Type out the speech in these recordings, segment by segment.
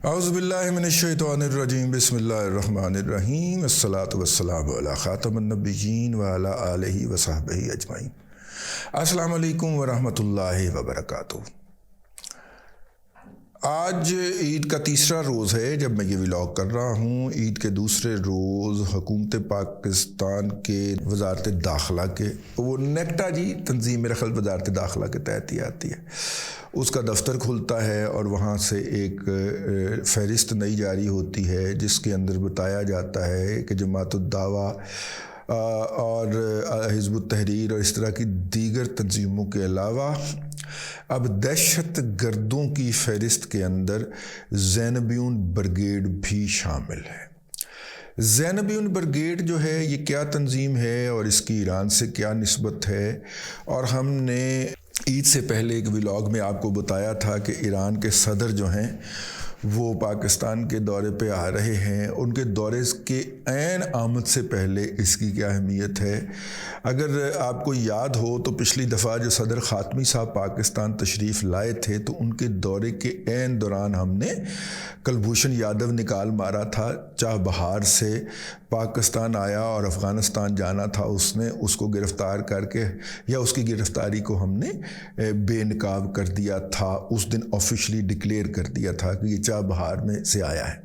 اعوذ باللہ من الشیطان الرجیم بسم اللہ الرحمن الرحیم الصلاۃ والسلام علی خاتم النبیین وعلی آلہ وصحبہ اجمعین۔ السلام علیکم ورحمۃ اللہ وبرکاتہ۔ آج عید کا تیسرا روز ہے جب میں یہ ولاگ کر رہا ہوں۔ عید کے دوسرے روز حکومت پاکستان کے وزارت داخلہ کے وہ نیکٹا تنظیم میرا خیال وزارت داخلہ کے تحت ہی آتی ہے، اس کا دفتر کھلتا ہے اور وہاں سے ایک فہرست نئی جاری ہوتی ہے جس کے اندر بتایا جاتا ہے کہ جماعت الدعوہ اور حزب التحریر اور اس طرح کی دیگر تنظیموں کے علاوہ اب دہشت گردوں کی فہرست کے اندر زینبیون بریگیڈ بھی شامل ہے۔ زینبیون بریگیڈ جو ہے یہ کیا تنظیم ہے اور اس کی ایران سے کیا نسبت ہے، اور ہم نے عید سے پہلے ایک ولاگ میں آپ کو بتایا تھا کہ ایران کے صدر جو ہیں وہ پاکستان کے دورے پہ آ رہے ہیں، ان کے دورے کے عین آمد سے پہلے اس کی کیا اہمیت ہے۔ اگر آپ کو یاد ہو تو پچھلی دفعہ جو صدر خاتمی صاحب پاکستان تشریف لائے تھے تو ان کے دورے کے عین دوران ہم نے کلبھوشن یادو نکال مارا تھا، چاہ بہار سے پاکستان آیا اور افغانستان جانا تھا، اس کو گرفتار کر کے یا اس کی گرفتاری کو ہم نے بے نقاب کر دیا تھا، اس دن آفیشلی ڈکلیئر کر دیا تھا کہ یہ چاہ بہار میں سے آیا ہے۔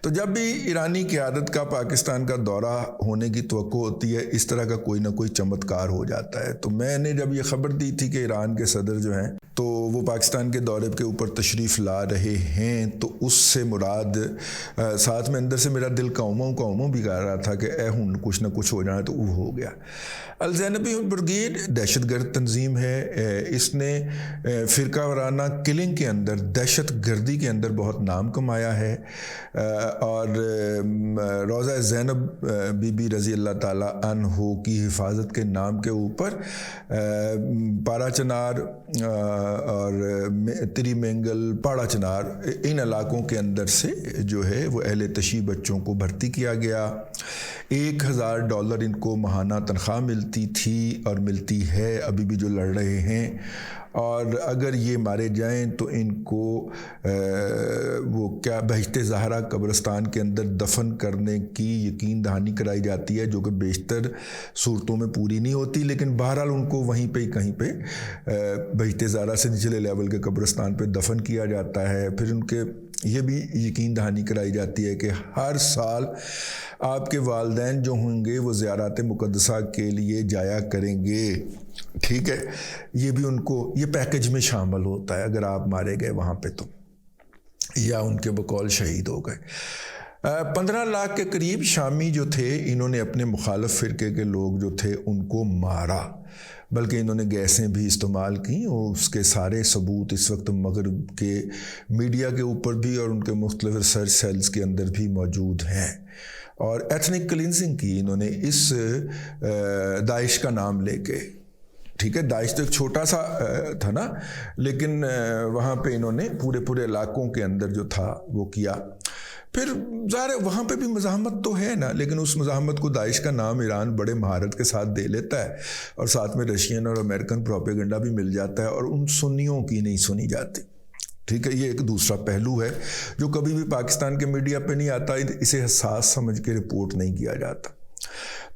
تو جب بھی ایرانی قیادت کا پاکستان کا دورہ ہونے کی توقع ہوتی ہے اس طرح کا کوئی نہ کوئی چمتکار ہو جاتا ہے۔ تو میں نے جب یہ خبر دی تھی کہ ایران کے صدر جو ہیں تو وہ پاکستان کے دورے کے اوپر تشریف لا رہے ہیں، تو اس سے مراد ساتھ میں اندر سے میرا دل قوموں بھی کہہ رہا تھا کہ اے ہن کچھ نہ کچھ ہو جانا، تو وہ ہو گیا۔ الزینبیون بریگیڈ دہشت گرد تنظیم ہے، اس نے فرقہ وارانہ کلنگ کے اندر، دہشت گردی کے اندر بہت نام کمایا ہے، اور روضہ زینب بی بی رضی اللہ تعالیٰ عنہ کی حفاظت کے نام کے اوپر پارا چنار اور تری مینگل، پاڑا چنار، ان علاقوں کے اندر سے جو ہے وہ اہل تشیع بچوں کو بھرتی کیا گیا۔ $1000 ان کو ماہانہ تنخواہ ملتی تھی اور ملتی ہے ابھی بھی جو لڑ رہے ہیں، اور اگر یہ مارے جائیں تو ان کو وہ کیا بہشت زہرا قبرستان کے اندر دفن کرنے کی یقین دہانی کرائی جاتی ہے، جو کہ بیشتر صورتوں میں پوری نہیں ہوتی، لیکن بہرحال ان کو وہیں پہ کہیں پہ بہشت زہرا سے نچلے لیول کے قبرستان پہ دفن کیا جاتا ہے۔ پھر ان کے یہ بھی یقین دہانی کرائی جاتی ہے کہ ہر سال آپ کے والدین جو ہوں گے وہ زیارات مقدسہ کے لیے جایا کریں گے، ٹھیک ہے، یہ بھی ان کو یہ پیکج میں شامل ہوتا ہے اگر آپ مارے گئے وہاں پہ تو، یا ان کے بقول شہید ہو گئے۔ 15 لاکھ کے قریب شامی جو تھے انہوں نے اپنے مخالف فرقے کے لوگ جو تھے ان کو مارا، بلکہ انہوں نے گیسیں بھی استعمال کیں، اور اس کے سارے ثبوت اس وقت مغرب کے میڈیا کے اوپر بھی اور ان کے مختلف ریسرچ سیلز کے اندر بھی موجود ہیں۔ اور ایتھنک کلینزنگ کی انہوں نے اس داعش کا نام لے کے، ٹھیک ہے، داعش تو ایک چھوٹا سا تھا نا، لیکن وہاں پہ انہوں نے پورے علاقوں کے اندر جو تھا وہ کیا۔ پھر ظاہر ہے وہاں پہ بھی مزاحمت تو ہے نا، لیکن اس مزاحمت کو داعش کا نام ایران بڑے مہارت کے ساتھ دے لیتا ہے، اور ساتھ میں رشین اور امریکن پروپیگنڈا بھی مل جاتا ہے، اور ان سنیوں کی نہیں سنی جاتی، ٹھیک ہے۔ یہ ایک دوسرا پہلو ہے جو کبھی بھی پاکستان کے میڈیا پہ نہیں آتا، اسے حساس سمجھ کے رپورٹ نہیں کیا جاتا۔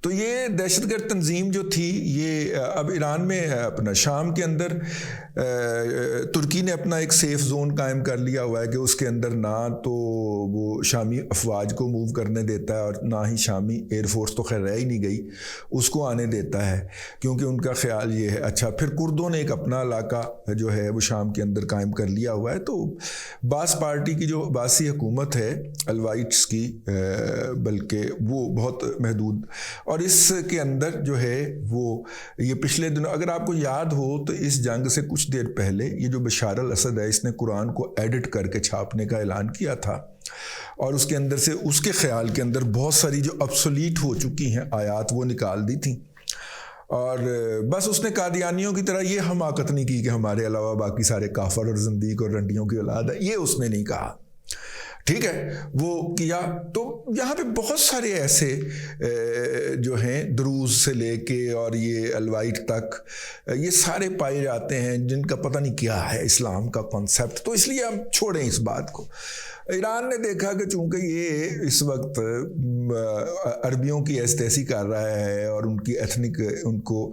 تو یہ دہشت گرد تنظیم جو تھی یہ اب ایران میں اپنا شام کے اندر ترکی نے اپنا ایک سیف زون قائم کر لیا ہوا ہے کہ اس کے اندر نہ تو وہ شامی افواج کو موو کرنے دیتا ہے، اور نہ ہی شامی ایئر فورس تو خیر رہ ہی نہیں گئی اس کو آنے دیتا ہے، کیونکہ ان کا خیال یہ ہے۔ اچھا، پھر کردوں نے ایک اپنا علاقہ جو ہے وہ شام کے اندر قائم کر لیا ہوا ہے۔ تو باس پارٹی کی جو باسی حکومت ہے الوائٹس کی، بلکہ وہ بہت محدود، اور اس کے اندر جو ہے وہ یہ پچھلے دنوں اگر آپ کو یاد ہو تو اس جنگ سے کچھ دیر پہلے یہ جو بشار الاسد ہے اس نے قرآن کو ایڈٹ کر کے چھاپنے کا اعلان کیا تھا، اور اس کے اندر سے اس کے خیال کے اندر بہت ساری جو ابسولیٹ ہو چکی ہیں آیات وہ نکال دی تھیں، اور بس اس نے قادیانیوں کی طرح یہ حماقت نہیں کی کہ ہمارے علاوہ باقی سارے کافر اور زندیق اور رنڈیوں کی اولاد ہے، یہ اس نے نہیں کہا، ٹھیک ہے وہ کیا. تو یہاں پہ بہت سارے ایسے جو ہیں دروز سے لے کے اور یہ الوائٹ تک یہ سارے پائے جاتے ہیں جن کا پتہ نہیں کیا ہے اسلام کا کانسیپٹ. تو اس لیے ہم چھوڑیں اس بات کو. ایران نے دیکھا کہ چونکہ یہ اس وقت عربیوں کی ایس تیسی کر رہا ہے اور ان کی ایتھنک ان کو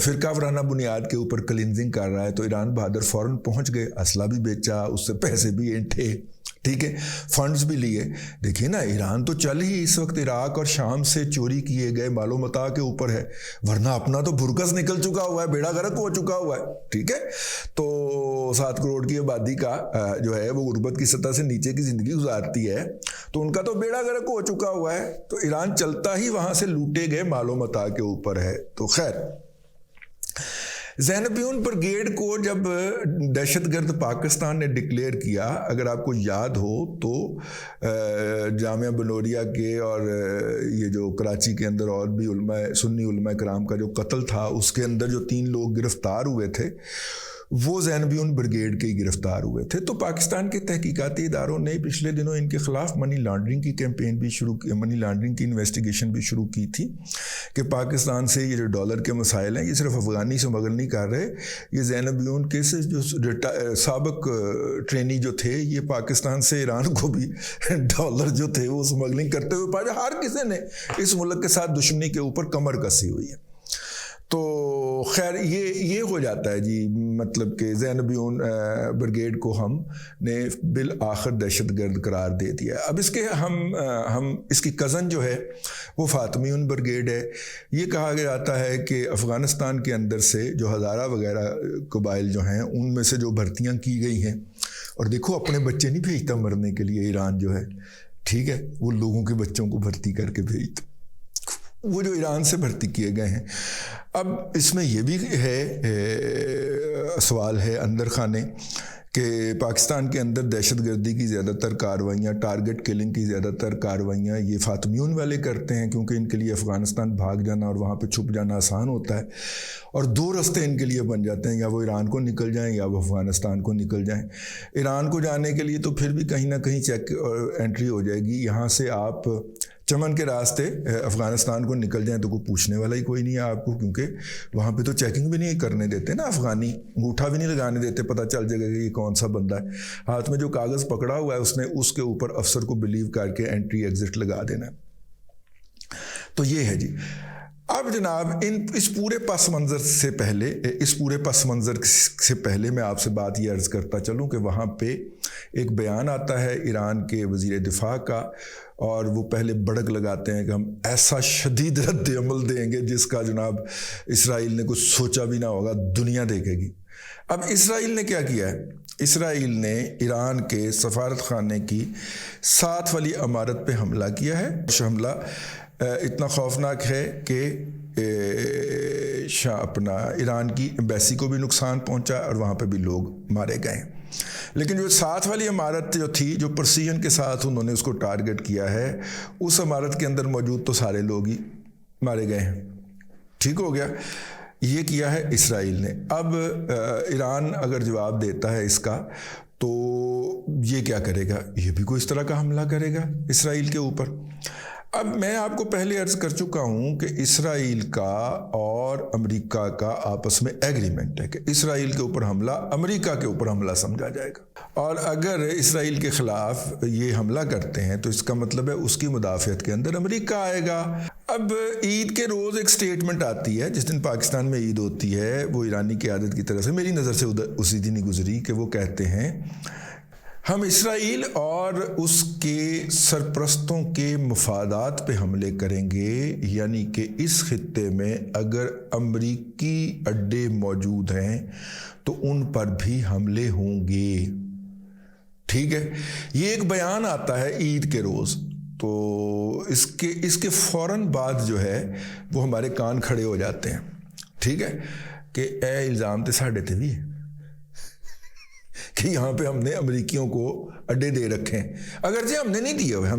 فرقہ وارانہ بنیاد کے اوپر کلینزنگ کر رہا ہے، تو ایران بہادر فوراً پہنچ گئے، اسلحہ بھی بیچا، اس سے پیسے بھی اینٹھے، ٹھیک ہے، فنڈز بھی لیے. دیکھیں نا ایران تو چل ہی اس وقت عراق اور شام سے چوری کیے گئے مال و متاع کے اوپر ہے، ورنہ اپنا تو بھرکس نکل چکا ہوا ہے، بیڑا غرق ہو چکا ہوا ہے. ٹھیک ہے، تو 7 کروڑ کی آبادی کا جو ہے وہ غربت کی سطح سے نیچے کی زندگی گزارتی ہے، تو ان کا تو بیڑا غرق ہو چکا ہوا ہے. تو ایران چلتا ہی وہاں سے لوٹے گئے مال و متاع کے اوپر ہے. تو خیر زینبیون بریگیڈ کو جب دہشت گرد پاکستان نے ڈکلیئر کیا، اگر آپ کو یاد ہو تو جامعہ بنوریا کے اور یہ جو کراچی کے اندر اور بھی علماء سنی علماء کرام کا جو قتل تھا، اس کے اندر جو 3 لوگ گرفتار ہوئے تھے وہ زینبیون بریگیڈ کے ہی گرفتار ہوئے تھے. تو پاکستان کے تحقیقاتی اداروں نے پچھلے دنوں ان کے خلاف منی لانڈرنگ کی کیمپین بھی شروع کی، منی لانڈرنگ کی انویسٹیگیشن بھی شروع کی تھی کہ پاکستان سے یہ جو ڈالر کے مسائل ہیں یہ صرف افغانی سمگل نہیں کر رہے، یہ زینبیون کے سے جو سابق ٹرینی جو تھے یہ پاکستان سے ایران کو بھی ڈالر جو تھے وہ سمگلنگ کرتے ہوئے پایا. ہر کسی نے اس ملک کے ساتھ دشمنی کے اوپر کمر کسی ہوئی ہے. تو خیر یہ ہو جاتا ہے جی، مطلب کہ زینبیون بریگیڈ کو ہم نے بالآخر دہشت گرد قرار دے دیا. اب اس کے ہم اس کی کزن جو ہے وہ فاطمیون بریگیڈ ہے. یہ کہا جاتا ہے کہ افغانستان کے اندر سے جو ہزارہ وغیرہ قبائل جو ہیں ان میں سے جو بھرتیاں کی گئی ہیں، اور دیکھو اپنے بچے نہیں بھیجتا مرنے کے لیے ایران جو ہے، ٹھیک ہے، وہ لوگوں کے بچوں کو بھرتی کر کے بھیجتا، وہ جو ایران سے بھرتی کیے گئے ہیں. اب اس میں یہ بھی ہے سوال ہے اندر خانے کہ پاکستان کے اندر دہشت گردی کی زیادہ تر کارروائیاں، ٹارگٹ کلنگ کی زیادہ تر کارروائیاں یہ فاطمیون والے کرتے ہیں، کیونکہ ان کے لیے افغانستان بھاگ جانا اور وہاں پہ چھپ جانا آسان ہوتا ہے، اور 2 راستے ان کے لیے بن جاتے ہیں، یا وہ ایران کو نکل جائیں یا وہ افغانستان کو نکل جائیں. ایران کو جانے کے لیے تو پھر بھی کہیں نہ کہیں چیک اور انٹری ہو جائے گی. یہاں سے آپ چمن کے راستے افغانستان کو نکل جائیں تو کوئی پوچھنے والا ہی کوئی نہیں ہے آپ کو، کیونکہ وہاں پہ تو چیکنگ بھی نہیں کرنے دیتے نا افغانی، انگوٹھا بھی نہیں لگانے دیتے، پتہ چل جائے گا کہ یہ کون سا بندہ ہے. ہاتھ میں جو کاغذ پکڑا ہوا ہے اس نے اس کے اوپر افسر کو بلیو کر کے انٹری ایگزٹ لگا دینا ہے. تو یہ ہے جی. اب جناب اس پورے پس منظر سے پہلے میں آپ سے بات یہ عرض کرتا چلوں کہ وہاں پہ ایک بیان آتا ہے ایران کے وزیر دفاع کا، اور وہ پہلے بڑک لگاتے ہیں کہ ہم ایسا شدید رد عمل دیں گے جس کا جناب اسرائیل نے کچھ سوچا بھی نہ ہوگا، دنیا دیکھے گی. اب اسرائیل نے کیا کیا ہے؟ اسرائیل نے ایران کے سفارت خانے کی 7 والی عمارت پہ حملہ کیا ہے. حملہ اتنا خوفناک ہے کہ اپنا ایران کی ایمبیسی کو بھی نقصان پہنچا اور وہاں پہ بھی لوگ مارے گئے. لیکن جو 7 والی عمارت جو تھی، جو پرسیژن کے ساتھ انہوں نے اس کو ٹارگٹ کیا ہے، اس عمارت کے اندر موجود تو سارے لوگ ہی مارے گئے ہیں. ٹھیک ہو گیا. یہ کیا ہے اسرائیل نے. اب ایران اگر جواب دیتا ہے اس کا تو یہ کیا کرے گا؟ یہ بھی کوئی اس طرح کا حملہ کرے گا اسرائیل کے اوپر. اب میں آپ کو پہلے عرض کر چکا ہوں کہ اسرائیل کا اور امریکہ کا آپس میں ایگریمنٹ ہے کہ اسرائیل کے اوپر حملہ امریکہ کے اوپر حملہ سمجھا جائے گا، اور اگر اسرائیل کے خلاف یہ حملہ کرتے ہیں تو اس کا مطلب ہے اس کی مدافعت کے اندر امریکہ آئے گا. اب عید کے روز ایک سٹیٹمنٹ آتی ہے، جس دن پاکستان میں عید ہوتی ہے، وہ ایرانی قیادت کی طرف سے میری نظر سے اسی دن ہی گزری، کہ وہ کہتے ہیں ہم اسرائیل اور اس کے سرپرستوں کے مفادات پہ حملے کریں گے، یعنی کہ اس خطے میں اگر امریکی اڈے موجود ہیں تو ان پر بھی حملے ہوں گے. ٹھیک ہے. یہ ایک بیان آتا ہے عید کے روز. تو اس کے فوراً بعد جو ہے وہ ہمارے کان کھڑے ہو جاتے ہیں. ٹھیک ہے، کہ اے الزام تے ساڈے تے بھی کہ یہاں پہ ہم نے امریکیوں کو اڈے دے رکھے ہیں، اگرچہ ہم نے نہیں دیے ہوئے،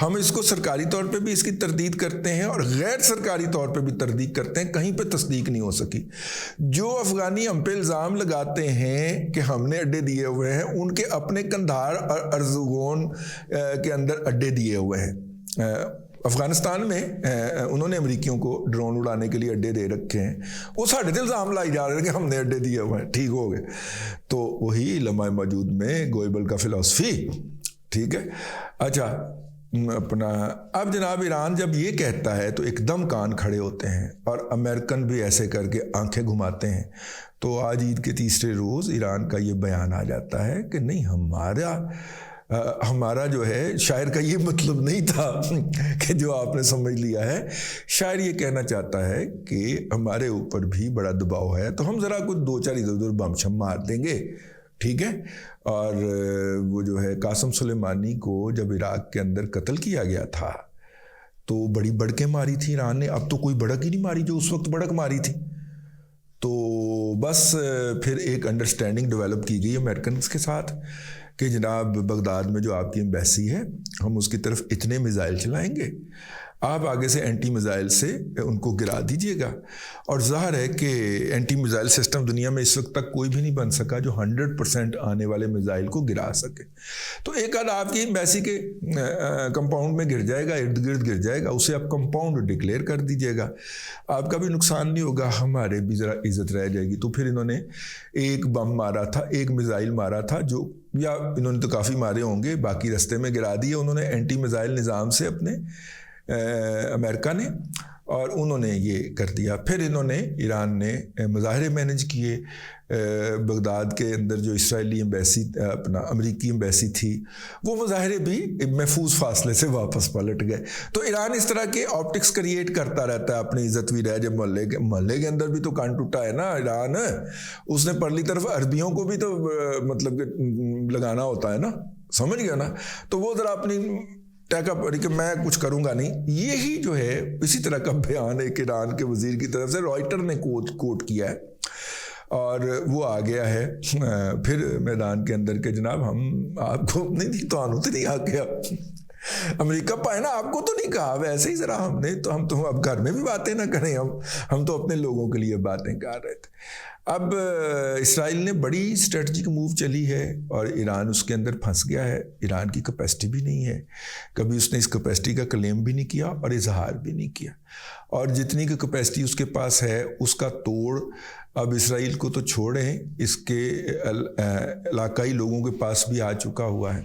ہم اس کو سرکاری طور پہ بھی اس کی تردید کرتے ہیں اور غیر سرکاری طور پہ بھی تردید کرتے ہیں، کہیں پہ تصدیق نہیں ہو سکی۔ جو افغانی ہم پہ الزام لگاتے ہیں کہ ہم نے اڈے دیے ہوئے ہیں، ان کے اپنے قندھار اور ارزگون کے اندر اڈے دیے ہوئے ہیں۔ افغانستان میں انہوں نے امریکیوں کو ڈرون اڑانے کے لیے اڈے دے رکھے ہیں، وہ ساڑھے الزام لائی جا رہے ہیں کہ ہم نے اڈے دیے ہوئے ہیں، ٹھیک ہو گئے۔ تو وہی لمحہ موجود میں گوئبل کا فلسفی، ٹھیک ہے۔ اچھا اب جناب ایران جب یہ کہتا ہے تو ایک دم کان کھڑے ہوتے ہیں اور امریکن بھی ایسے کر کے آنکھیں گھماتے ہیں۔ تو آج عید کے تیسرے روز ایران کا یہ بیان آ جاتا ہے کہ نہیں، ہمارا جو ہے شاعر کا یہ مطلب نہیں تھا کہ جو آپ نے سمجھ لیا ہے۔ شاعر یہ کہنا چاہتا ہے کہ ہمارے اوپر بھی بڑا دباؤ ہے، تو ہم ذرا کچھ دو چار ادھر ادھر بم شم مار دیں گے، ٹھیک ہے۔ اور وہ جو ہے قاسم سلیمانی کو جب عراق کے اندر قتل کیا گیا تھا تو بڑی بڑکیں ماری تھی ایران نے، اب تو کوئی بڑک ہی نہیں ماری جو اس وقت بڑک ماری تھی۔ تو بس پھر ایک انڈرسٹینڈنگ ڈیولپ کی گئی امریکنز کے ساتھ کہ جناب بغداد میں جو آپ کی ایمبیسی ہے، ہم اس کی طرف اتنے میزائل چلائیں گے، آپ آگے سے اینٹی میزائل سے ان کو گرا دیجئے گا۔ اور ظاہر ہے کہ اینٹی میزائل سسٹم دنیا میں اس وقت تک کوئی بھی نہیں بن سکا جو 100% آنے والے میزائل کو گرا سکے۔ تو ایک آدھ آپ کی ایمبیسی کے کمپاؤنڈ میں گر جائے گا، ارد گرد گر جائے گا، اسے آپ کمپاؤنڈ ڈکلیئر کر دیجئے گا، آپ کا بھی نقصان نہیں ہوگا، ہمارے بھی ذرا عزت رہ جائے گی۔ تو پھر انہوں نے ایک بم مارا تھا، ایک میزائل مارا تھا، جو یا انہوں نے تو کافی مارے ہوں گے، باقی رستے میں گرا دیے انہوں نے اینٹی میزائل نظام سے اپنے امریکہ نے، اور انہوں نے یہ کر دیا۔ پھر انہوں نے ایران نے مظاہرے مینج کیے بغداد کے اندر، جو اسرائیلی ایمبیسی امریکی ایمبیسی تھی، وہ مظاہرے بھی محفوظ فاصلے سے واپس پلٹ گئے۔ تو ایران اس طرح کے آپٹکس کریٹ کرتا رہتا ہے، اپنی عزت بھی رہ جب محلے کے اندر بھی تو کان ٹوٹا ہے نا ایران، اس نے پرلی طرف عربیوں کو بھی تو مطلب کہ لگانا ہوتا ہے نا، سمجھ گیا نا۔ تو وہ ذرا اپنی کہ میں کچھ کروں گا نہیں، یہی جو ہے اسی طرح کا بیان ایک ایران کے وزیر کی طرف سے رائٹر نے کوٹ کیا ہے، اور وہ آ گیا ہے پھر میدان کے اندر کہ جناب ہم آپ کو نہیں تو نہیں آ گیا امریکہ پائے نا، آپ کو تو نہیں کہا، ویسے ہی ذرا ہم تو اب گھر میں بھی باتیں نہ کریں، ہم تو اپنے لوگوں کے لیے باتیں کر رہے تھے۔ اب اسرائیل نے بڑی اسٹریٹجک موو چلی ہے اور ایران اس کے اندر پھنس گیا ہے۔ ایران کی کیپیسٹی بھی نہیں ہے، کبھی اس نے اس کیپیسٹی کا کلیم بھی نہیں کیا اور اظہار بھی نہیں کیا، اور جتنی کی کیپیسٹی اس کے پاس ہے اس کا توڑ اب اسرائیل کو تو چھوڑیں، اس کے علاقائی لوگوں کے پاس بھی آ چکا ہوا ہے۔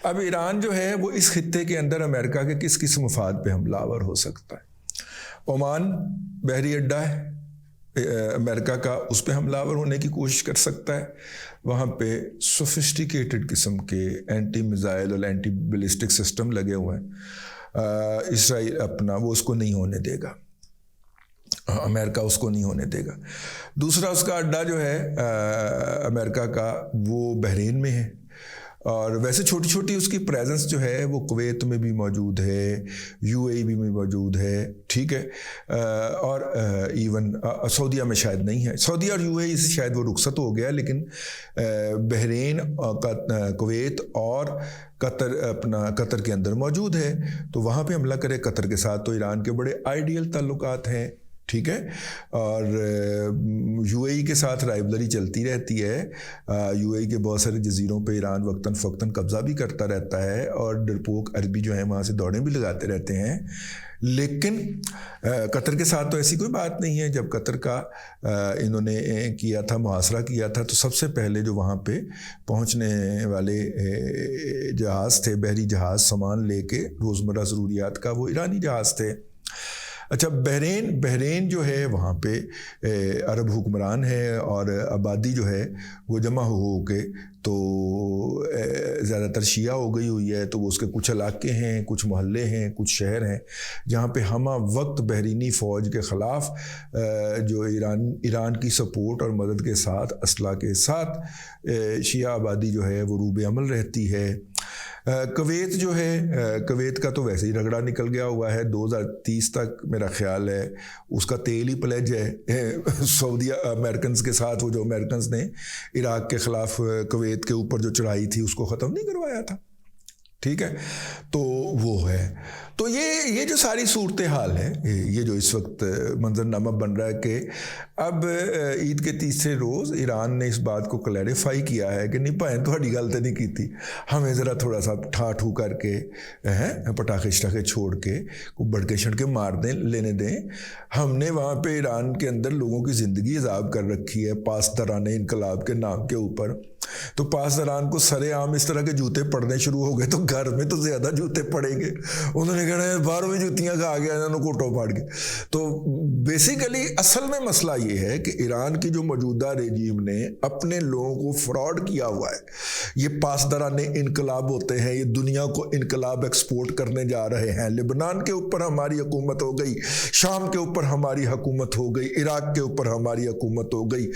اب ایران جو ہے وہ اس خطے کے اندر امریکہ کے کس مفاد پہ حملہ آور ہو سکتا ہے؟ عمان بحری اڈہ ہے امریکہ کا، اس پہ حملہ آور ہونے کی کوشش کر سکتا ہے، وہاں پہ سوفسٹیکیٹڈ قسم کے اینٹی میزائل اور اینٹی بیلسٹک سسٹم لگے ہوئے ہیں، اسرائیل وہ اس کو نہیں ہونے دے گا، امریکہ اس کو نہیں ہونے دے گا۔ دوسرا اس کا اڈہ جو ہے امریکہ کا وہ بحرین میں ہے، اور ویسے چھوٹی چھوٹی اس کی پریزنس جو ہے وہ کویت میں بھی موجود ہے، یو اے ای بھی موجود ہے، ٹھیک ہے، اور ایون سعودیہ میں شاید نہیں ہے، سعودیہ اور یو اے ای سے شاید وہ رخصت ہو گیا، لیکن بحرین، کویت اور قطر کے اندر موجود ہے، تو وہاں پہ حملہ کرے۔ قطر کے ساتھ تو ایران کے بڑے آئیڈیل تعلقات ہیں، ٹھیک ہے، اور یو اے ای کے ساتھ رائیولری چلتی رہتی ہے، یو اے ای کے بہت سارے جزیروں پہ ایران وقتاً فوقتاً قبضہ بھی کرتا رہتا ہے، اور ڈرپوک عربی جو ہیں وہاں سے دوڑیں بھی لگاتے رہتے ہیں، لیکن قطر کے ساتھ تو ایسی کوئی بات نہیں ہے۔ جب قطر کا انہوں نے کیا تھا، محاصرہ کیا تھا، تو سب سے پہلے جو وہاں پہ پہنچنے والے جہاز تھے، بحری جہاز سامان لے کے روزمرہ ضروریات کا، وہ ایرانی جہاز تھے۔ اچھا، بحرین جو ہے وہاں پہ عرب حکمران ہے، اور آبادی جو ہے وہ جمع ہو کے تو زیادہ تر شیعہ ہو گئی ہوئی ہے، تو وہ اس کے کچھ علاقے ہیں، کچھ محلے ہیں، کچھ شہر ہیں جہاں پہ ہمہ وقت بحرینی فوج کے خلاف جو ایران کی سپورٹ اور مدد کے ساتھ، اسلحہ کے ساتھ شیعہ آبادی جو ہے وہ روب عمل رہتی ہے۔ کویت جو ہے، کویت کا تو ویسے ہی رگڑا نکل گیا ہوا ہے، 2030 تک میرا خیال ہے اس کا تیل ہی پلیج ہے سعودی امریکنز کے ساتھ، وہ جو امریکنز نے عراق کے خلاف کویت کے اوپر جو چڑھائی تھی اس کو ختم نہیں کروایا تھا، ٹھیک ہے، تو وہ ہے. تو یہ جو ساری صورتحال ہے، یہ جو اس وقت منظرنامہ بن رہا ہے کہ اب عید کے تیسرے روز ایران نے اس بات کو کلیریفائی کیا ہے کہ نہیں بھائیں تھوڑی گل تو نہیں کی تھی، ہمیں ذرا تھوڑا سا ٹھو کر کے پٹاخے شٹاخے چھوڑ کے بڑکے شڑکے مار دیں، لینے دیں. ہم نے وہاں پہ ایران کے اندر لوگوں کی زندگی عذاب کر رکھی ہے پاسداران انقلاب کے نام کے اوپر. تو پاسداران کو سرے عام اس طرح کے جوتے پڑنے شروع ہو گئے تو گھر میں تو زیادہ جوتے پڑیں گے، انہوں نے کہنا ہے باہر بھی جوتیاں کھا گیا انہوں نے کوٹو پھاڑ کے. تو بیسیکلی اصل میں مسئلہ یہ ہے کہ ایران کی جو موجودہ رجیم نے اپنے لوگوں کو فراڈ کیا ہوا ہے. یہ پاسداران انقلاب ہوتے ہیں، یہ دنیا کو انقلاب ایکسپورٹ کرنے جا رہے ہیں. لبنان کے اوپر ہماری حکومت ہو گئی، شام کے اوپر ہماری حکومت ہو گئی، عراق کے اوپر ہماری حکومت ہو گئی،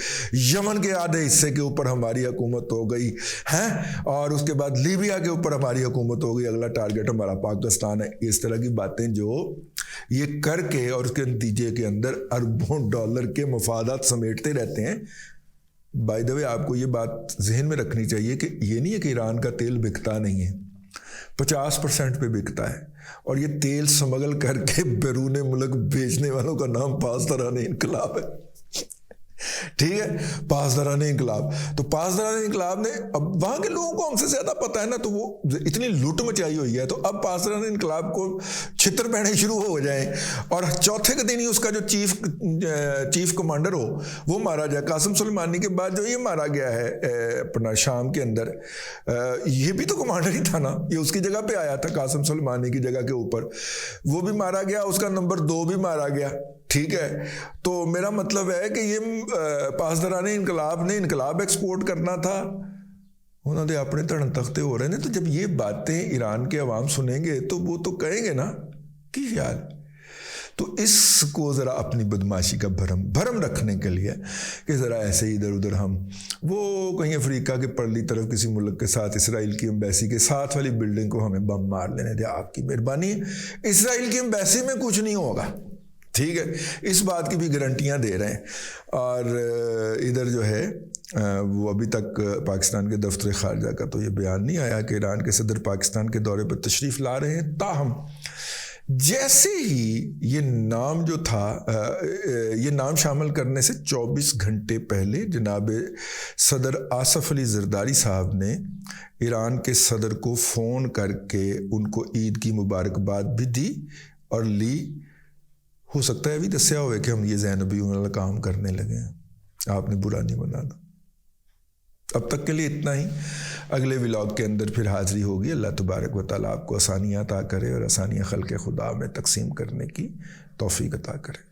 یمن کے آدھے حصے کے اوپر ہماری حکومت ہو گئی ہے، اور اس کے بعد لیبیا کے اوپر ہماری حکومت ہو گئی، اگلا ٹارگٹ ہمارا پاکستان ہے. اس طرح کی باتیں جو یہ کر کے اور اس کے نتیجے کے اندر اربوں ڈالر کے مفادات سمیٹتے رہتے ہیں. بائی دا وے آپ کو یہ بات ذہن میں رکھنی چاہیے کہ یہ نہیں ہے کہ ایران کا تیل بکتا نہیں ہے، 50% پہ بکتا ہے، اور یہ تیل سمگل کر کے بیرون ملک بیچنے والوں کا نام پاسداران انقلاب ہے. ٹھیک ہے، پاسداران انقلاب. تو پاسداران انقلاب نے اب وہاں کے لوگوں کو ہم سے زیادہ پتہ ہے نا، تو وہ اتنی لوٹ مچائی ہوئی ہے، تو اب پاسداران انقلاب کو چھتر پہنے شروع ہو جائیں اور چوتھے کے دن ہی اس کا جو چیف کمانڈر ہو وہ مارا جائے. قاسم سلیمانی کے بعد جو یہ مارا گیا ہے اپنا شام کے اندر، یہ بھی تو کمانڈر ہی تھا نا، یہ اس کی جگہ پہ آیا تھا قاسم سلیمانی کی جگہ کے اوپر، وہ بھی مارا گیا، اس کا نمبر 2 بھی مارا گیا. ٹھیک ہے، تو میرا مطلب ہے کہ یہ پاسداران انقلاب نے انقلاب ایکسپورٹ کرنا تھا، انہوں نے اپنے تڑن تختے ہو رہے ہیں. تو جب یہ باتیں ایران کے عوام سنیں گے تو وہ تو کہیں گے نا کہ خیال. تو اس کو ذرا اپنی بدماشی کا بھرم رکھنے کے لیے کہ ذرا ایسے ہی ادھر ادھر ہم وہ کہیں افریقہ کے پرلی طرف کسی ملک کے ساتھ اسرائیل کی ایمبیسی کے ساتھ والی بلڈنگ کو ہمیں بم مار لینے دیں، آپ کی مہربانی ہے، اسرائیل کی ایمبیسی میں کچھ نہیں ہوگا. ٹھیک ہے، اس بات کی بھی گارنٹیاں دے رہے ہیں. اور ادھر جو ہے وہ ابھی تک پاکستان کے دفتر خارجہ کا تو یہ بیان نہیں آیا کہ ایران کے صدر پاکستان کے دورے پر تشریف لا رہے ہیں. تاہم جیسے ہی یہ نام جو تھا، یہ نام شامل کرنے سے 24 گھنٹے پہلے جناب صدر آصف علی زرداری صاحب نے ایران کے صدر کو فون کر کے ان کو عید کی مبارکباد بھی دی اور لی. ہو سکتا ہے ابھی دسیا ہوئے کہ ہم یہ زینبی والا کام کرنے لگے ہیں، آپ نے برا نہیں بنانا. اب تک کے لیے اتنا ہی، اگلے ولاگ کے اندر پھر حاضری ہوگی. اللہ تبارک و تعالیٰ آپ کو آسانیاں عطا کرے اور آسانیاں خلق خدا میں تقسیم کرنے کی توفیق عطا کرے.